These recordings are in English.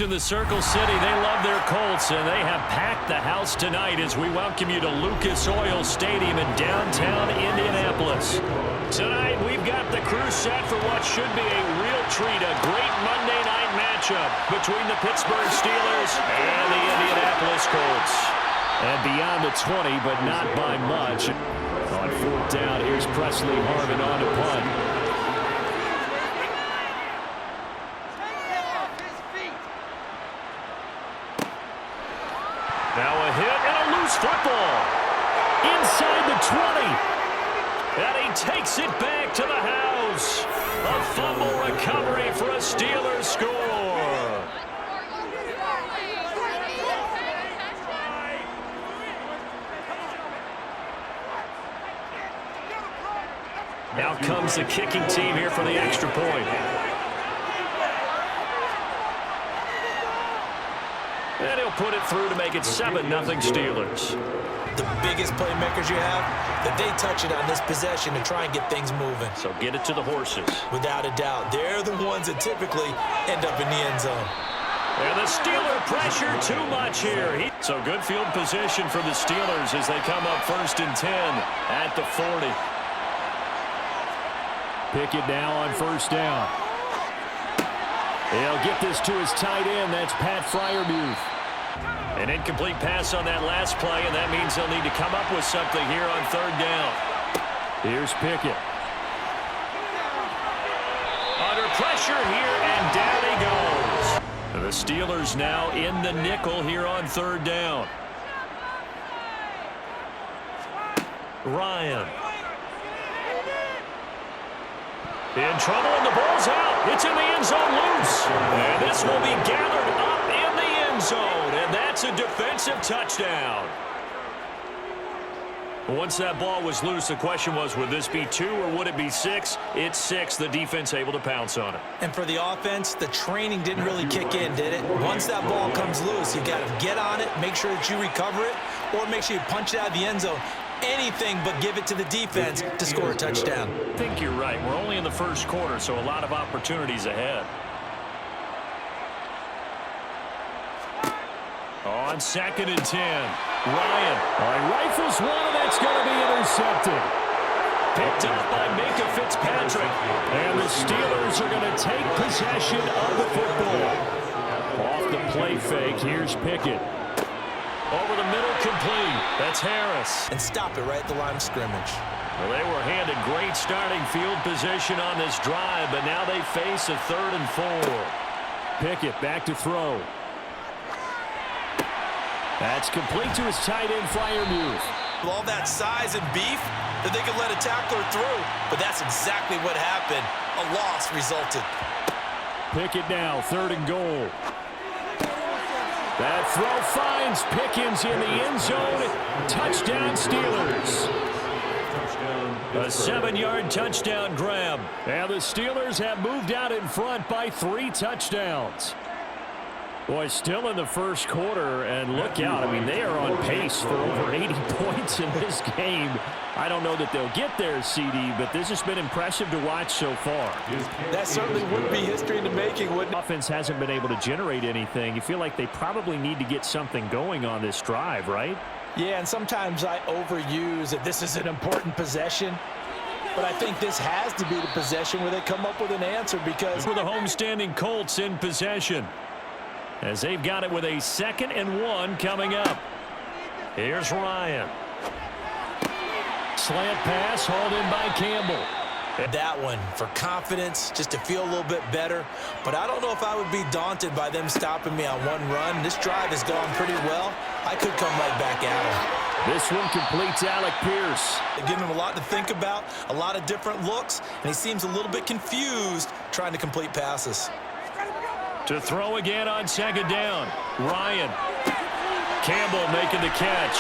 In the Circle City, they love their Colts, and they have packed the house tonight as we welcome you to Lucas Oil Stadium in downtown Indianapolis. Tonight, we've got the crew set for what should be a real treat, a great Monday night matchup between the Pittsburgh Steelers and the Indianapolis Colts. And beyond the 20, but not by much. On fourth down, here's Presley Harvin on to punt. Now a hit and a loose football. Inside the 20. And he takes it back to the house. A fumble recovery for a Steelers score. Now comes the kicking team here for the extra point. And he'll put it through to make it 7-0 Steelers. The biggest playmakers you have, that they touch it on this possession to try and get things moving. So get it to the horses. Without a doubt, they're the ones that typically end up in the end zone. And the Steeler pressure too much here. So good field position for the Steelers as they come up 1st and 10 at the 40. Pickett now on 1st down. He'll get this to his tight end. That's Pat Freiermuth. An incomplete pass on that last play, and that means they'll need to come up with something here on 3rd down. Here's Pickett. Under pressure here, and down he goes. The Steelers now in the nickel here on 3rd down. Ryan. In trouble, and the ball's out. It's in the end zone loose. And this will be gathered up in the end zone. And that's a defensive touchdown. Once that ball was loose, the question was, would this be 2 or would it be 6? It's 6. The defense able to pounce on it. And for the offense, the training didn't really kick in, did it? Once that ball comes loose, you got to get on it, make sure that you recover it, or make sure you punch it out of the end zone. Anything but give it to the defense to score a touchdown. I think you're right. We're only in the 1st quarter, so a lot of opportunities ahead. On 2nd and 10, Ryan. Rifles one, and that's going to be intercepted. Picked up by Minka Fitzpatrick. And the Steelers are going to take possession of the football. Off the play fake, here's Pickett. Over the middle, complete. That's Harris. And stop it right at the line of scrimmage. Well, they were handed great starting field position on this drive, but now they face a 3rd and 4. Pickett back to throw. That's complete to his tight end, Freiermuth. With all that size and beef, that they could let a tackler through. But that's exactly what happened. A loss resulted. Pickett now, 3rd and goal. That throw finds Pickens in the end zone. Touchdown, Steelers. A 7-yard touchdown grab. And the Steelers have moved out in front by 3 touchdowns. Boy, still in the 1st quarter, and look out. I mean, they are on pace for over 80 points in this game. I don't know that they'll get there, CD, but this has been impressive to watch so far. That certainly would be history in the making, wouldn't it? Offense hasn't been able to generate anything. You feel like they probably need to get something going on this drive, right? Yeah, and sometimes I overuse that this is an important possession. But I think this has to be the possession where they come up with an answer because... For the homestanding Colts in possession, as they've got it with a 2nd and 1 coming up. Here's Ryan. Slant pass hauled in by Campbell. That one for confidence, just to feel a little bit better. But I don't know if I would be daunted by them stopping me on one run. This drive has gone pretty well. I could come right back at him. This one completes Alec Pierce. They give him a lot to think about, a lot of different looks, and he seems a little bit confused trying to complete passes. To throw again on 2nd down, Ryan. Campbell making the catch.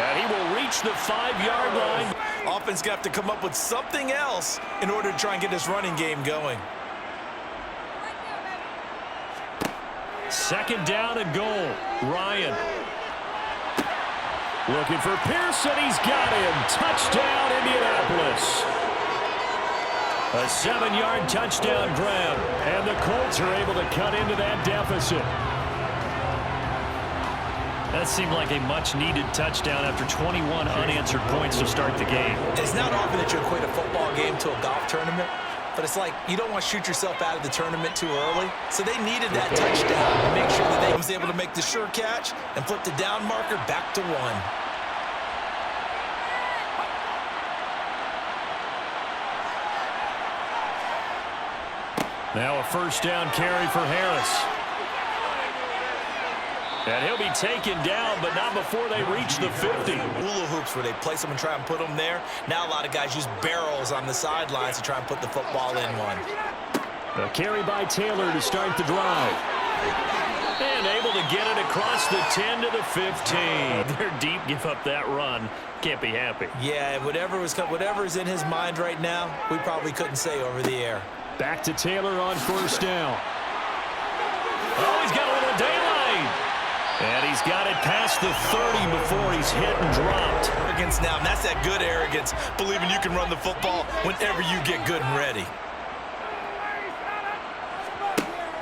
And he will reach the 5-yard line. Offense got to come up with something else in order to try and get this running game going. 2nd down and goal. Ryan. Looking for Pearson. He's got him. Touchdown, Indianapolis. A 7-yard touchdown grab. And the Colts are able to cut into that deficit. That seemed like a much-needed touchdown after 21 unanswered points to start the game. It's not often that you equate a football game to a golf tournament, but it's like you don't want to shoot yourself out of the tournament too early. So they needed that touchdown to make sure that they was able to make the sure catch and flip the down marker back to 1. Now a first down carry for Harris. And he'll be taken down, but not before they reach the 50. Hula hoops where they place them and try and put them there. Now a lot of guys use barrels on the sidelines to try and put the football in one. A carry by Taylor to start the drive. And able to get it across the 10 to the 15. They're deep, give up that run. Can't be happy. Yeah, whatever is in his mind right now, we probably couldn't say over the air. Back to Taylor on first down. Oh, he's got a little daylight. And he's got it past the 30 before he's hit and dropped. Arrogance now, and that's that good arrogance, believing you can run the football whenever you get good and ready.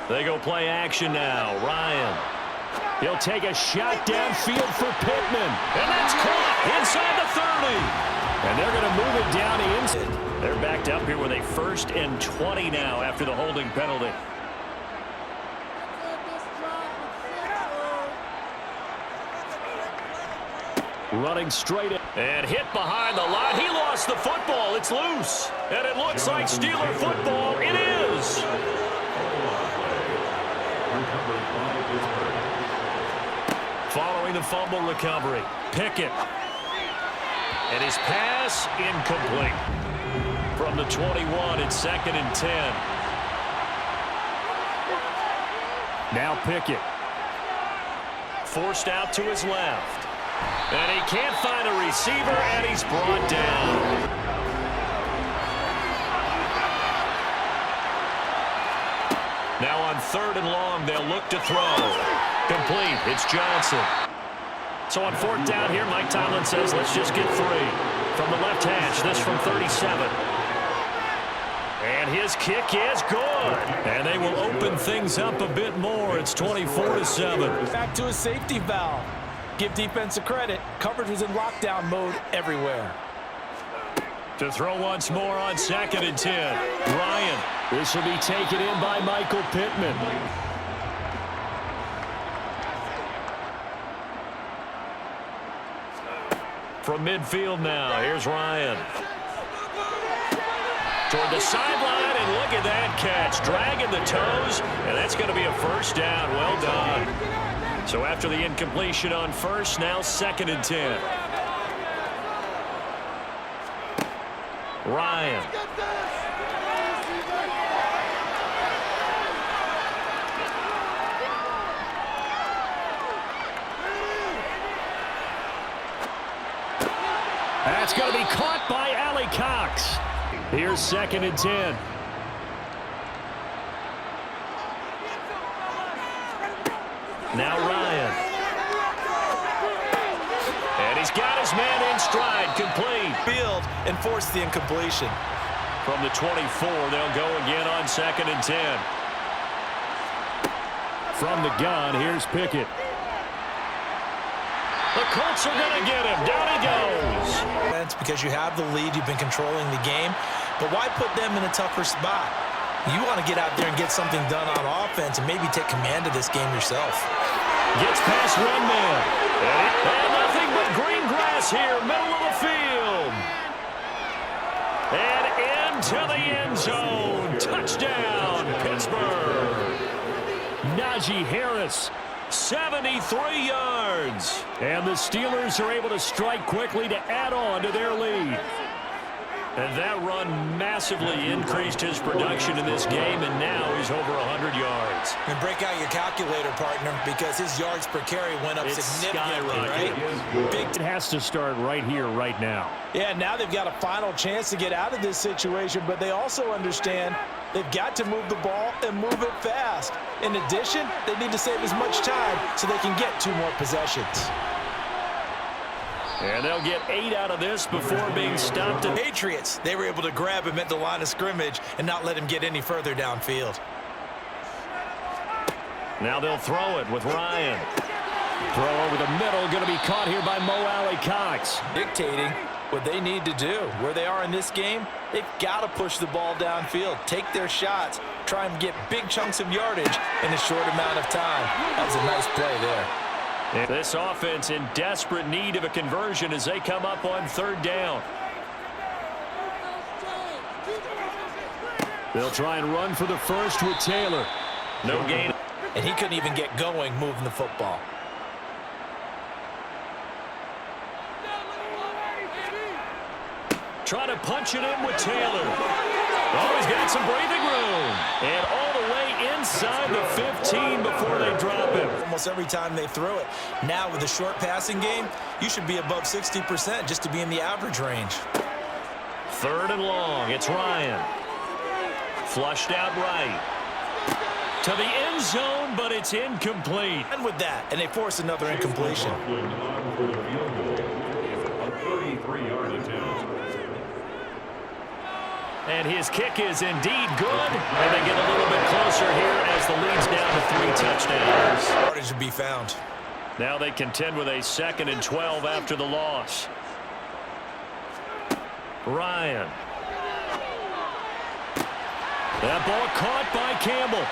They go play action now. Ryan. He'll take a shot downfield for Pittman. And that's caught inside the 30. And they're going to move it down the inside. They're backed up here with a 1st and 20 now after the holding penalty. Running straight in. And hit behind the line. He lost the football. It's loose. And it looks like Steeler football. It is. Following the fumble recovery. Pickett. And his pass incomplete. From the 21, it's 2nd and 10. Now Pickett. Forced out to his left. And he can't find a receiver, and he's brought down. Now on 3rd and long, they'll look to throw. Complete. It's Johnson. So on 4th down here, Mike Tomlin says, let's just get 3. From the left hash, this from 37. And his kick is good. And they will open things up a bit more. It's 24-7. Back to a safety valve. Give defense a credit. Coverage was in lockdown mode everywhere. To throw once more on 2nd and 10. Ryan. This will be taken in by Michael Pittman. From midfield now, here's Ryan. Toward the sideline, and look at that catch. Dragging the toes, and that's going to be a first down. Well done. So after the incompletion on 1st, now 2nd and 10. Ryan. That's going to be caught by Allie Cox. Here's 2nd and 10. Now Ryan. And he's got his man in stride, complete. Field and force the incompletion. From the 24, they'll go again on 2nd and 10. From the gun, here's Pickett. The Colts are going to get him. Down he goes. That's because you have the lead. You've been controlling the game. But why put them in a tougher spot? You want to get out there and get something done on offense and maybe take command of this game yourself. Gets past one man. And nothing but green grass here, middle of the field. And into the end zone. Touchdown, Pittsburgh. Najee Harris, 73 yards. And the Steelers are able to strike quickly to add on to their lead. And that run massively increased his production in this game, and now he's over 100 yards. And break out your calculator, partner, because his yards per carry went up significantly, right? Big. It has to start right here, right now. Yeah, now they've got a final chance to get out of this situation, but they also understand they've got to move the ball and move it fast. In addition, they need to save as much time so they can get 2 more possessions. And they'll get 8 out of this before being stopped. Patriots, they were able to grab him at the line of scrimmage and not let him get any further downfield. Now they'll throw it with Ryan. Throw over the middle, going to be caught here by Mo Alley-Cox. Dictating what they need to do. Where they are in this game, they've got to push the ball downfield, take their shots, try and get big chunks of yardage in a short amount of time. That was a nice play there. And this offense in desperate need of a conversion as they come up on 3rd down. They'll try and run for the first with Taylor. No gain. And he couldn't even get going moving the football. Try to punch it in with Taylor. Oh, he's got some breathing room. And all the way inside the 15 before they drop him. Almost every time they throw it. Now with the short passing game, you should be above 60% just to be in the average range. 3rd and long. It's Ryan. Flushed out right. To the end zone, but it's incomplete. And with that, and they force another incompletion. And his kick is indeed good. And they get a little bit closer here as the lead's down to 3 touchdowns. Yardage to be found. Now they contend with a 2nd and 12 after the loss. Ryan. That ball caught by Campbell.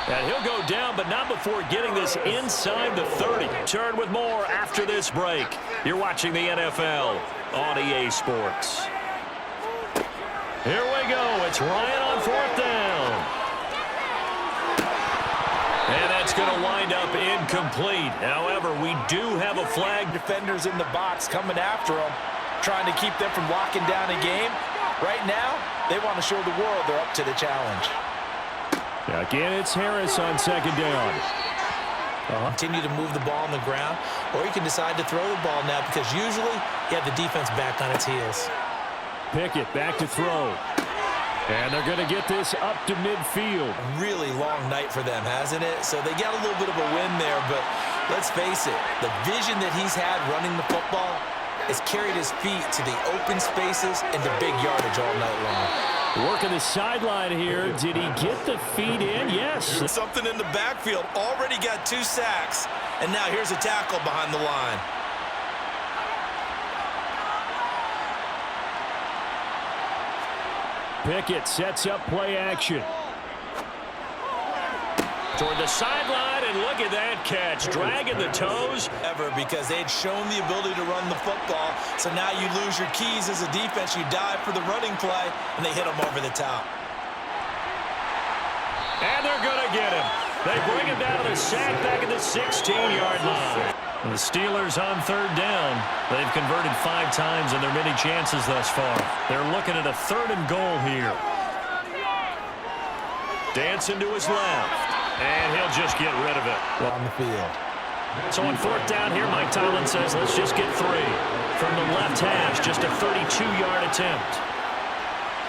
And he'll go down, but not before getting this inside the 30. Turn with more after this break. You're watching the NFL on EA Sports. Here we go. It's Ryan on 4th down. And that's going to wind up incomplete. However, we do have a flag. Defenders in the box coming after him, trying to keep them from locking down a game. Right now, they want to show the world they're up to the challenge. Again, it's Harris on 2nd down. Continue to move the ball on the ground, or you can decide to throw the ball now because usually you have the defense back on its heels. Pickett back to throw. And they're going to get this up to midfield. Really long night for them, hasn't it? So they got a little bit of a win there, but let's face it, the vision that he's had running the football has carried his feet to the open spaces and to big yardage all night long. Working the sideline here. Did he get the feet in? Yes. Something in the backfield. Already got 2 sacks. And now here's a tackle behind the line. Pickett sets up play action. Toward the sideline, and look at that catch. Dragging the toes. Because they had shown the ability to run the football. So now you lose your keys as a defense. You dive for the running play, and they hit him over the top. And they're going to get him. They bring him down to the sack back at the 16-yard line. And the Steelers on 3rd down. They've converted 5 times in their many chances thus far. They're looking at a 3rd and goal here. Dancing to his left. And he'll just get rid of it. On the field. So on 4th down here, Mike Tomlin says, let's just get 3. From the left hash, just a 32-yard attempt.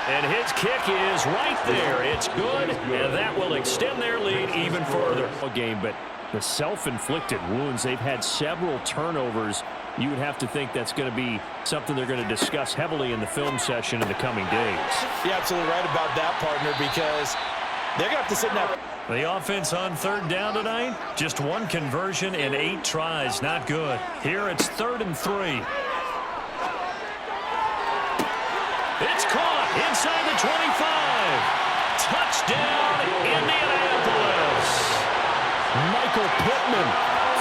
And his kick is right there. It's good, and that will extend their lead even further. Game, but the self-inflicted wounds, they've had several turnovers. You would have to think that's going to be something they're going to discuss heavily in the film session in the coming days. You're absolutely right about that, partner, because they're going to have to sit in that. The offense on 3rd down tonight, just 1 conversion in 8 tries. Not good. Here it's 3rd and 3. It's caught inside the 25. Touchdown, Indianapolis. Michael Pittman,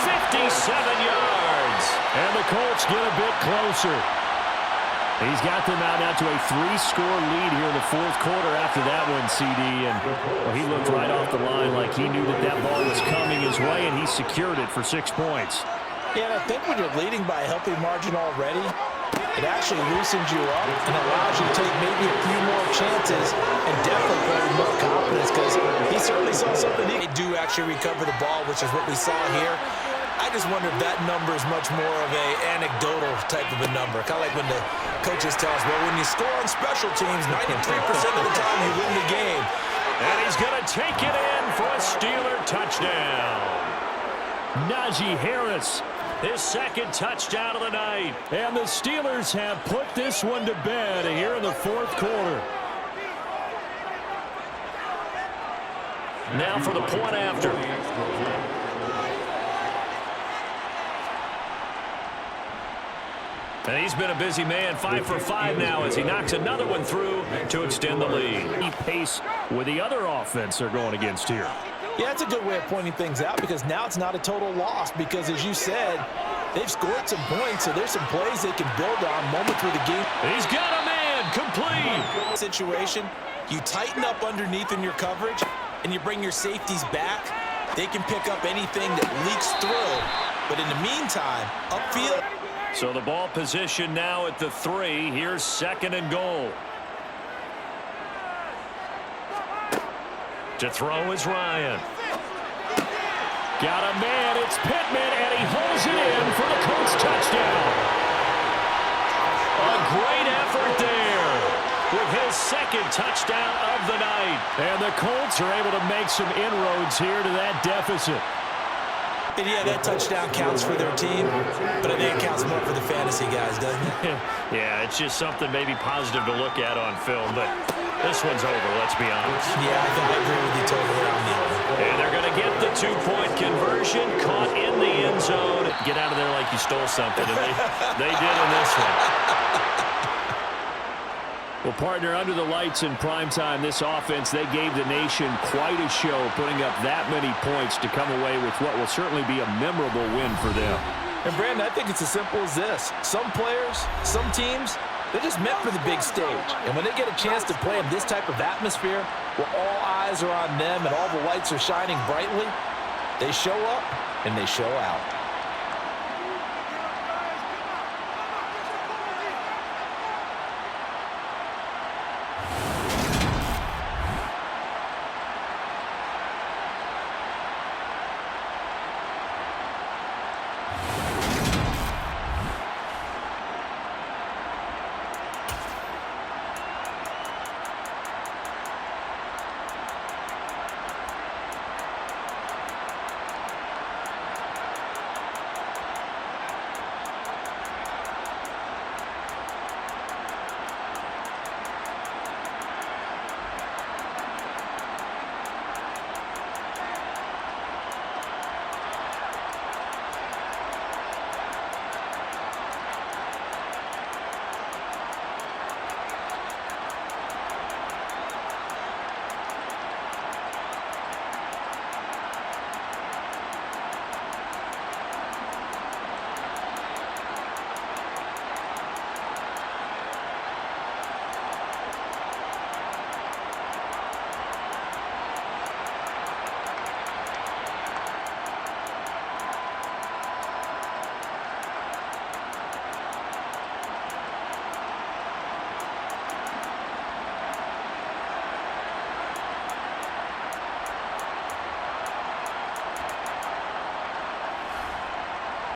57 yards. And the Colts get a bit closer. He's got them out now to a 3-score lead here in the 4th quarter after that one, CD. And well, he looked right off the line like he knew that that ball was coming his way, and he secured it for 6 points. Yeah, and I think when you're leading by a healthy margin already, it actually loosens you up and allows you to take maybe a few more chances and definitely play with more confidence because he certainly saw something. They do actually recover the ball, which is what we saw here. I just wonder if that number is much more of a anecdotal type of a number. Kind of like when the coaches tell us, well, when you score on special teams, 93% of the time you win the game. And he's going to take it in for a Steeler touchdown. Najee Harris His second touchdown of the night. And the Steelers have put this one to bed here in the fourth quarter. Now for the point after. And he's been a busy man, 5 for 5 now as he knocks another one through to extend the lead. Pace with the other offense they're going against here. Yeah, that's a good way of pointing things out because now it's not a total loss because, as you said, they've scored some points, so there's some plays they can build on moment through the game. He's got a man, complete. Situation, you tighten up underneath in your coverage, and you bring your safeties back. They can pick up anything that leaks through, but in the meantime, upfield. So the ball position now at the 3. Here's 2nd and goal. To throw is Ryan. Got a man, it's Pittman, and he holds it in for the Colts touchdown. A great effort there with his 2nd touchdown of the night. And the Colts are able to make some inroads here to that deficit. And yeah, that touchdown counts for their team, but I think it counts more for the fantasy guys, doesn't it? Yeah, it's just something maybe positive to look at on film, but this one's over, let's be honest. Yeah, I think I agree with you totally on that one. And they're going to get the 2-point conversion, caught in the end zone. Get out of there like you stole something, and they did in this one. Well, partner, under the lights in primetime, this offense, they gave the nation quite a show, putting up that many points to come away with what will certainly be a memorable win for them. And, Brandon, I think it's as simple as this. Some players, some teams, they're just meant for the big stage. And when they get a chance to play in this type of atmosphere, where all eyes are on them and all the lights are shining brightly, they show up and they show out.